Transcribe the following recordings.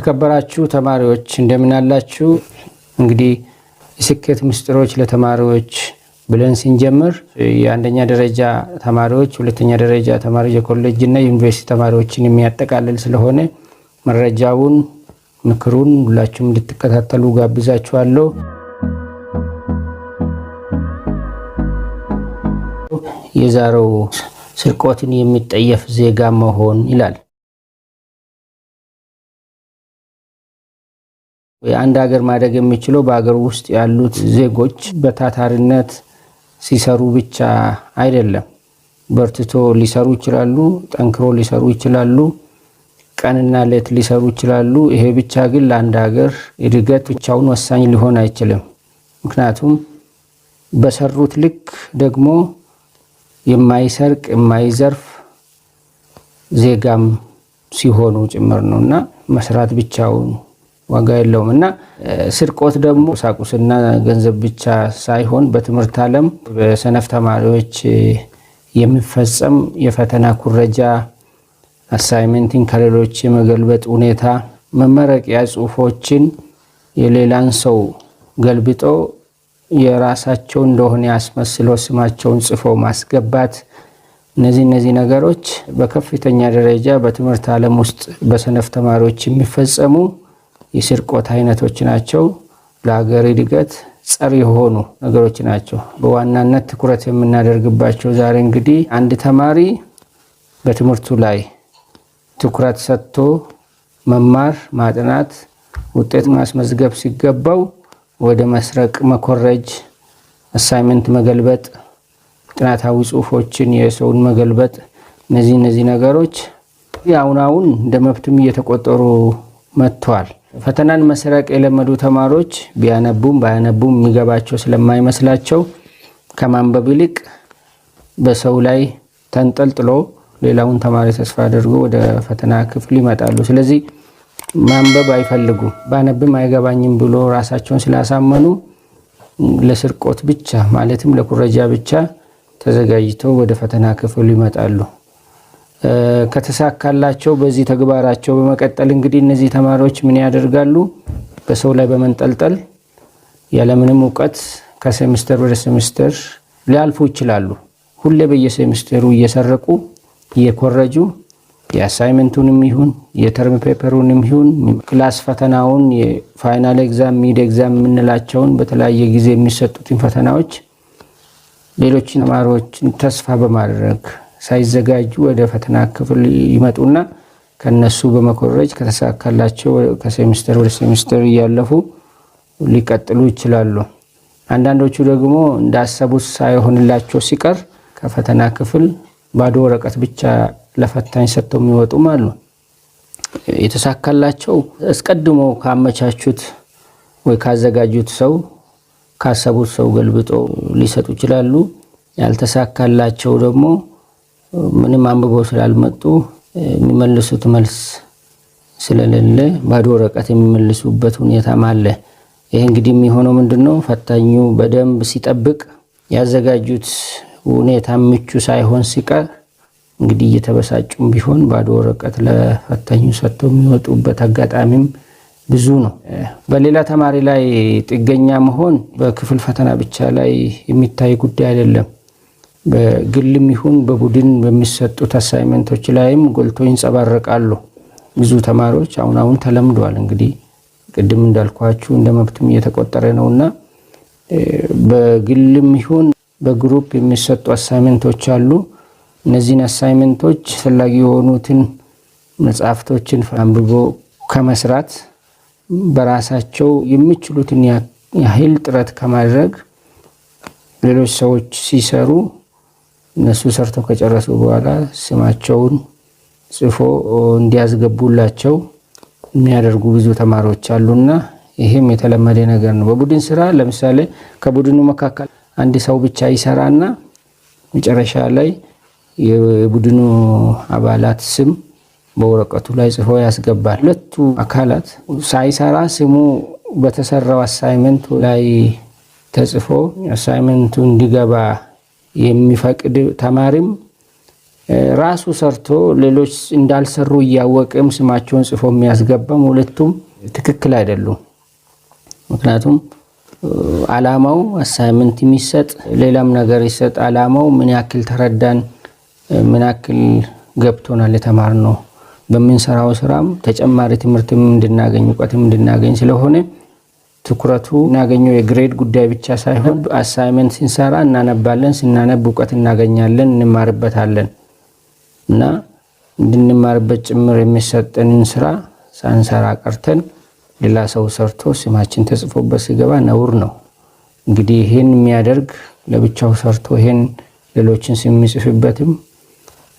የተከበራችሁ ተማሪዎች እንደምን አላችሁ? እንግዲህ ስኬት ምስጢሮች ለተማሪዎች ብለን ስንጀምር የአንደኛ ደረጃ ተማሪዎች፣ ሁለተኛ ደረጃ ተማሪዎች፣ የኮሌጅ እና ዩኒቨርሲቲ ተማሪዎችን የሚያጠቃልል ስለሆነ መረጃውን ምክሩን ሁላችሁም እንድትከታተሉ ጋብዛችኋለሁ። የዛሬው ስርቆትን የሚጠየፍ ዜጋ መሆን ይላል። የአንድ ሀገር ማደግ የሚችለው በሀገር ውስጥ ያሉት ዜጎች በታታሪነት ሲሰሩ ብቻ አይደለም። በርትቶ ሊሰሩ ይችላሉ፣ ጠንክሮ ሊሰሩ ይችላሉ፣ ቀንና ሌት ሊሰሩ ይችላሉ። ይሄ ብቻ ግን ለአንድ ሀገር እድገት ብቻውን ወሳኝ ሊሆን አይችልም። ምክንያቱም በሰሩት ልክ ደግሞ የማይሰርቅ የማይዘርፍ ዜጋም ሲሆኑ ጭምር ነውና መስራት ብቻውን ዋጋ የለውም እና ስርቆት ደግሞ ቁሳቁስና ገንዘብ ብቻ ሳይሆን በትምህርት ዓለም በሰነፍ ተማሪዎች የሚፈጸም የፈተና ኩረጃ፣ አሳይመንቲንግ ከሌሎች የመገልበጥ ሁኔታ፣ መመረቂያ ጽሁፎችን የሌላን ሰው ገልብጦ የራሳቸው እንደሆነ ያስመስለው ስማቸውን ጽፎ ማስገባት፣ እነዚህ ነገሮች በከፍተኛ ደረጃ በትምህርት ዓለም ውስጥ በሰነፍ ተማሪዎች የሚፈጸሙ የስርቆት አይነቶች ናቸው። ለሀገር እድገት ጸር የሆኑ ነገሮች ናቸው። በዋናነት ትኩረት የምናደርግባቸው ዛሬ እንግዲህ አንድ ተማሪ በትምህርቱ ላይ ትኩረት ሰጥቶ መማር፣ ማጥናት፣ ውጤት ማስመዝገብ ሲገባው ወደ መስረቅ፣ መኮረጅ፣ አሳይመንት መገልበጥ፣ ጥናታዊ ጽሁፎችን የሰውን መገልበጥ፣ እነዚህ ነገሮች አሁን እንደ መብትም እየተቆጠሩ መጥተዋል። ፈተናን መስረቅ የለመዱ ተማሪዎች ቢያነቡም ባያነቡም የሚገባቸው ስለማይመስላቸው ከማንበብ ይልቅ በሰው ላይ ተንጠልጥሎ ሌላውን ተማሪ ተስፋ አድርጎ ወደ ፈተና ክፍል ይመጣሉ። ስለዚህ ማንበብ አይፈልጉም። ባነብም አይገባኝም ብሎ ራሳቸውን ስላሳመኑ ለስርቆት ብቻ ማለትም ለኩረጃ ብቻ ተዘጋጅተው ወደ ፈተና ክፍል ይመጣሉ። ከተሳካላቸው በዚህ ተግባራቸው በመቀጠል እንግዲህ እነዚህ ተማሪዎች ምን ያደርጋሉ? በሰው ላይ በመንጠልጠል ያለምንም እውቀት ከሴሚስተር ወደ ሴሚስተር ሊያልፉ ይችላሉ። ሁሌ በየሴሚስተሩ እየሰረቁ እየኮረጁ የአሳይመንቱንም ይሁን የተርም ፔፐሩንም ይሁን ክላስ ፈተናውን የፋይናል ኤግዛም፣ ሚድ ኤግዛም የምንላቸውን በተለያየ ጊዜ የሚሰጡትን ፈተናዎች ሌሎች ተማሪዎችን ተስፋ በማድረግ ሳይዘጋጁ ወደ ፈተና ክፍል ይመጡና ከነሱ በመኮረጅ ከተሳካላቸው ከሴሚስተር ወደ ሴሚስተር እያለፉ ሊቀጥሉ ይችላሉ። አንዳንዶቹ ደግሞ እንዳሰቡት ሳይሆንላቸው ሲቀር ከፈተና ክፍል ባዶ ወረቀት ብቻ ለፈታኝ ሰጥተው የሚወጡም አሉ። የተሳካላቸው አስቀድሞ ካመቻቹት ወይ ካዘጋጁት ሰው ካሰቡት ሰው ገልብጦ ሊሰጡ ይችላሉ። ያልተሳካላቸው ደግሞ ምንም አንብበው ስላልመጡ የሚመልሱት መልስ ስለሌለ ባዶ ወረቀት የሚመልሱበት ሁኔታም አለ። ይሄ እንግዲህ የሚሆነው ምንድነው? ፈታኙ በደንብ ሲጠብቅ ያዘጋጁት ሁኔታ ምቹ ሳይሆን ሲቀር እንግዲህ እየተበሳጩም ቢሆን ባዶ ወረቀት ለፈታኙ ሰጥተው የሚወጡበት አጋጣሚም ብዙ ነው። በሌላ ተማሪ ላይ ጥገኛ መሆን በክፍል ፈተና ብቻ ላይ የሚታይ ጉዳይ አይደለም። በግልም ይሁን በቡድን በሚሰጡት አሳይመንቶች ላይም ጎልቶ ይንጸባረቃሉ። ብዙ ተማሪዎች አሁን ተለምደዋል። እንግዲህ ቅድም እንዳልኳችሁ እንደ መብትም እየተቆጠረ ነውና በግልም ይሁን በግሩፕ የሚሰጡ አሳይመንቶች አሉ። እነዚህን አሳይመንቶች አስፈላጊ የሆኑትን መጽሐፍቶችን አንብቦ ከመስራት በራሳቸው የሚችሉትን ያህል ጥረት ከማድረግ ሌሎች ሰዎች ሲሰሩ እነሱ ሰርተው ከጨረሱ በኋላ ስማቸውን ጽፎ እንዲያስገቡላቸው የሚያደርጉ ብዙ ተማሪዎች አሉና ይሄም የተለመደ ነገር ነው። በቡድን ስራ ለምሳሌ ከቡድኑ መካከል አንድ ሰው ብቻ ይሰራና መጨረሻ ላይ የቡድኑ አባላት ስም በወረቀቱ ላይ ጽፎ ያስገባል። ሁለቱ አካላት ሳይሰራ ስሙ በተሰራው አሳይመንት ላይ ተጽፎ አሳይመንቱ እንዲገባ የሚፈቅድ ተማሪም ራሱ ሰርቶ ሌሎች እንዳልሰሩ እያወቀም ስማቸውን ጽፎ የሚያስገባም ሁለቱም ትክክል አይደሉም። ምክንያቱም አላማው አሳይመንት የሚሰጥ ሌላም ነገር ይሰጥ፣ አላማው ምን ያክል ተረዳን፣ ምን ያክል ገብቶናል የተማርነው በምንሰራው ስራም ተጨማሪ ትምህርትም እንድናገኝ እውቀትም እንድናገኝ ስለሆነ ትኩረቱ እናገኘው የግሬድ ጉዳይ ብቻ ሳይሆን አሳይመንት ስንሰራ እናነባለን፣ ስናነብ እውቀት እናገኛለን፣ እንማርበታለን እና እንድንማርበት ጭምር የሚሰጠንን ስራ ሳንሰራ ቀርተን ሌላ ሰው ሰርቶ ስማችን ተጽፎበት ሲገባ ነውር ነው። እንግዲህ ይሄን የሚያደርግ ለብቻው ሰርቶ ይሄን ሌሎችን ስም የሚጽፍበትም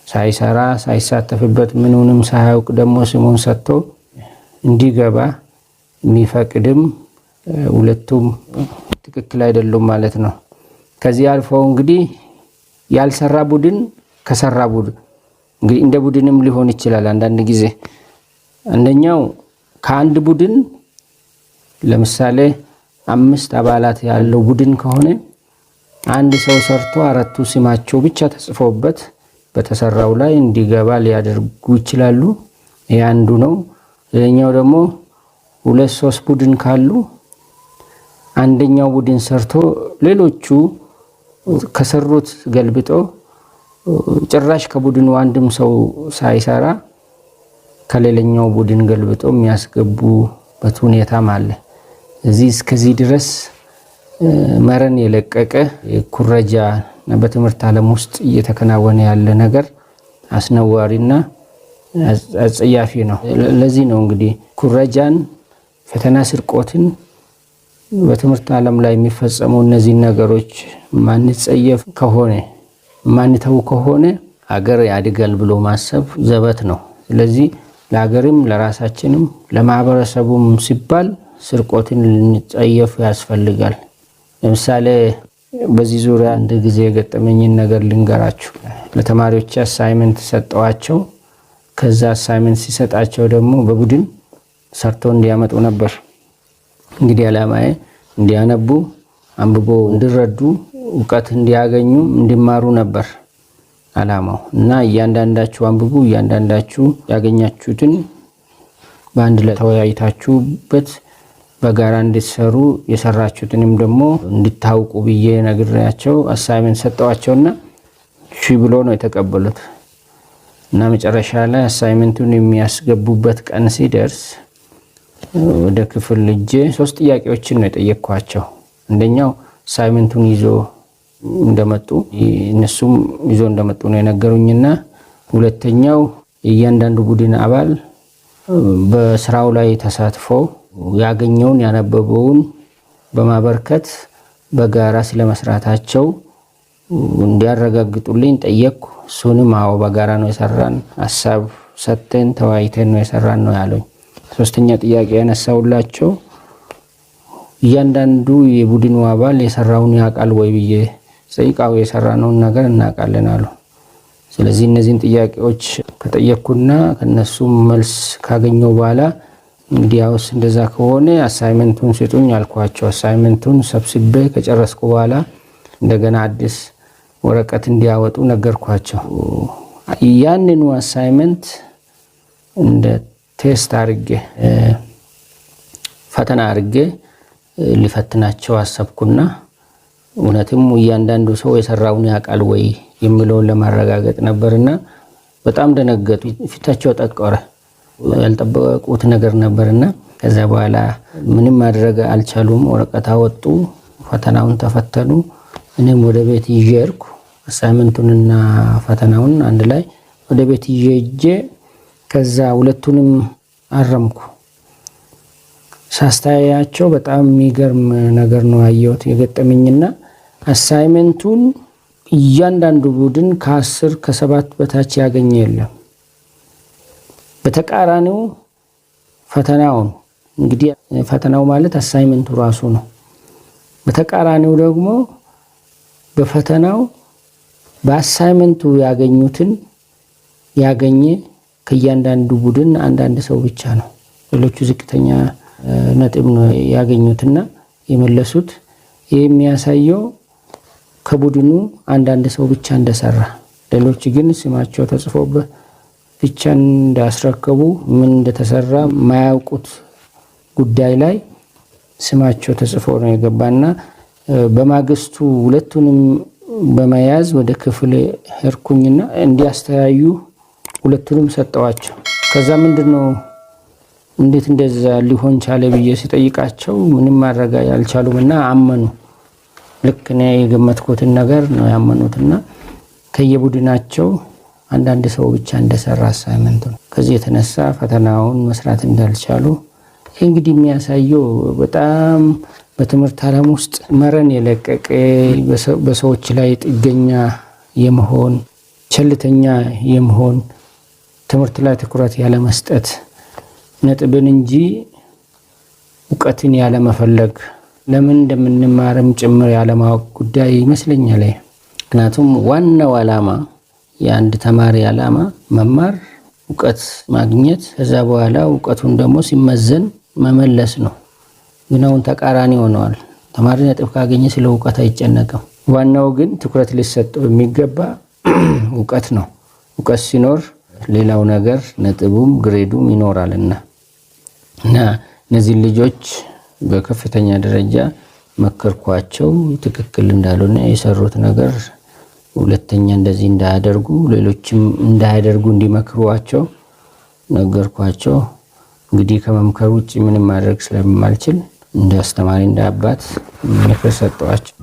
ሳይሰራ ሳይሳተፍበት ምንንም ሳያውቅ ደግሞ ስሙን ሰጥቶ እንዲገባ የሚፈቅድም ሁለቱም ትክክል አይደሉም ማለት ነው። ከዚህ አልፎ እንግዲህ ያልሰራ ቡድን ከሰራ ቡድን እንግዲህ እንደ ቡድንም ሊሆን ይችላል። አንዳንድ ጊዜ አንደኛው ከአንድ ቡድን ለምሳሌ 5 አባላት ያለው ቡድን ከሆነ አንድ ሰው ሰርቶ 4ቱ ስማቸው ብቻ ተጽፎበት በተሰራው ላይ እንዲገባ ሊያደርጉ ይችላሉ። ይሄ አንዱ ነው። ሌላኛው ደግሞ 2-3 ቡድን ካሉ አንደኛው ቡድን ሰርቶ ሌሎቹ ከሰሩት ገልብጦ ጭራሽ ከቡድኑ አንድም ሰው ሳይሰራ ከሌላኛው ቡድን ገልብጦ የሚያስገቡበት ሁኔታም አለ። እስከዚህ ድረስ መረን የለቀቀ ኩረጃ በትምህርት ዓለም ውስጥ እየተከናወነ ያለ ነገር አስነዋሪና አጸያፊ ነው። ለዚህ ነው እንግዲህ ኩረጃን፣ ፈተና ስርቆትን በትምህርት ዓለም ላይ የሚፈጸሙ እነዚህ ነገሮች ማንጸየፍ ከሆነ ማንተው ከሆነ ሀገር ያድጋል ብሎ ማሰብ ዘበት ነው። ስለዚህ ለሀገርም ለራሳችንም ለማህበረሰቡም ሲባል ስርቆትን ልንጸየፍ ያስፈልጋል። ለምሳሌ በዚህ ዙሪያ አንድ ጊዜ የገጠመኝን ነገር ልንገራችሁ። ለተማሪዎች አሳይመንት ሰጠዋቸው። ከዛ አሳይመንት ሲሰጣቸው ደግሞ በቡድን ሰርተው እንዲያመጡ ነበር። እንግዲህ ዓላማዬ እንዲያነቡ፣ አንብቦ እንዲረዱ፣ እውቀት እንዲያገኙ፣ እንዲማሩ ነበር ዓላማው እና እያንዳንዳችሁ አንብቡ፣ እያንዳንዳችሁ ያገኛችሁትን በአንድ ላይ ተወያይታችሁበት በጋራ እንድትሰሩ የሰራችሁትንም ደግሞ እንድታውቁ ብዬ ነግሬያቸው አሳይመንት ሰጠዋቸውና እሺ ብሎ ነው የተቀበሉት። እና መጨረሻ ላይ አሳይመንቱን የሚያስገቡበት ቀን ሲደርስ ወደ ክፍል ልጄ 3 ጥያቄዎችን ነው የጠየቅኳቸው። አንደኛው አሳይመንቱን ይዞ እንደመጡ እነሱም ይዞ እንደመጡ ነው የነገሩኝና ሁለተኛው እያንዳንዱ ቡድን አባል በስራው ላይ ተሳትፎ ያገኘውን ያነበበውን በማበርከት በጋራ ስለመስራታቸው እንዲያረጋግጡልኝ ጠየቅኩ። እሱንም አዎ በጋራ ነው የሰራን፣ ሐሳብ ሰጥተን ተወያይተን ነው የሰራን ነው ያሉኝ። ሶስተኛ ጥያቄ ያነሳውላቸው እያንዳንዱ የቡድኑ አባል የሰራውን ያውቃል ወይ ብዬ ጠይቃው የሰራነውን ነገር እናውቃለን አሉ። ስለዚህ እነዚህን ጥያቄዎች ከጠየቅኩና ከነሱም መልስ ካገኘው በኋላ እንግዲህ ያውስ እንደዛ ከሆነ አሳይመንቱን ስጡኝ አልኳቸው። አሳይመንቱን ሰብስቤ ከጨረስኩ በኋላ እንደገና አዲስ ወረቀት እንዲያወጡ ነገርኳቸው። ያንኑ አሳይመንት እንደ ቴስት አድርጌ ፈተና አድርጌ ሊፈትናቸው አሰብኩና እውነትም እያንዳንዱ ሰው የሰራውን ያውቃል ወይ የሚለውን ለማረጋገጥ ነበርና በጣም ደነገጡ። ፊታቸው ጠቆረ። ያልጠበቁት ነገር ነበርና ከዛ በኋላ ምንም ማድረግ አልቻሉም። ወረቀት አወጡ፣ ፈተናውን ተፈተኑ። እኔም ወደ ቤት ይዤ ሄድኩ። አሳይመንቱንና ፈተናውን አንድ ላይ ወደ ቤት ይዤ ከዛ ሁለቱንም አረምኩ። ሳስተያያቸው በጣም የሚገርም ነገር ነው ያየሁት የገጠመኝና አሳይመንቱን እያንዳንዱ ቡድን ከ10 ከ7 በታች ያገኘ የለም። በተቃራኒው ፈተናውን እንግዲህ ፈተናው ማለት አሳይመንቱ ራሱ ነው። በተቃራኒው ደግሞ በፈተናው በአሳይመንቱ ያገኙትን ያገኘ ከእያንዳንዱ ቡድን አንዳንድ ሰው ብቻ ነው። ሌሎቹ ዝቅተኛ ነጥብ ነው ያገኙትና የመለሱት። ይህ የሚያሳየው ከቡድኑ አንዳንድ ሰው ብቻ እንደሰራ ሌሎች ግን ስማቸው ተጽፎበት ብቻ እንዳስረከቡ ምን እንደተሰራ ማያውቁት ጉዳይ ላይ ስማቸው ተጽፎ ነው የገባና በማግስቱ ሁለቱንም በመያዝ ወደ ክፍል ሄድኩኝና እንዲያስተያዩ ሁለቱንም ሰጠዋቸው። ከዛ ምንድነው እንዴት እንደዛ ሊሆን ቻለ ብዬ ሲጠይቃቸው ምንም ማድረግ ያልቻሉምና አመኑ። ልክ ነው የገመትኩትን ነገር ነው ያመኑትና ከየቡድናቸው አንዳንድ ሰው ብቻ እንደሰራ አሳይመንት ነው። ከዚህ የተነሳ ፈተናውን መስራት እንዳልቻሉ እንግዲህ የሚያሳየው በጣም በትምህርት ዓለም ውስጥ መረን የለቀቀ በሰዎች ላይ ጥገኛ የመሆን ቸልተኛ የመሆን ትምህርት ላይ ትኩረት ያለ መስጠት ነጥብን እንጂ እውቀትን ያለ መፈለግ ለምን እንደምንማርም ጭምር ያለ ማወቅ ጉዳይ ይመስለኛል። ምክንያቱም ዋናው ዓላማ የአንድ ተማሪ ዓላማ መማር፣ እውቀት ማግኘት፣ ከዛ በኋላ እውቀቱን ደግሞ ሲመዘን መመለስ ነው። ግን አሁን ተቃራኒ ሆነዋል። ተማሪ ነጥብ ካገኘ ስለ እውቀት አይጨነቅም። ዋናው ግን ትኩረት ሊሰጠው የሚገባ እውቀት ነው። እውቀት ሲኖር ሌላው ነገር ነጥቡም ግሬዱም ይኖራልና እና እነዚህ ልጆች በከፍተኛ ደረጃ መከርኳቸው። ትክክል እንዳልሆነ የሰሩት ነገር ሁለተኛ እንደዚህ እንዳያደርጉ ሌሎችም እንዳያደርጉ እንዲመክሯቸው ነገርኳቸው። እንግዲህ ከመምከር ውጭ ምንም ማድረግ ስለማልችል እንደ አስተማሪ እንደ አባት ምክር ሰጠዋቸው።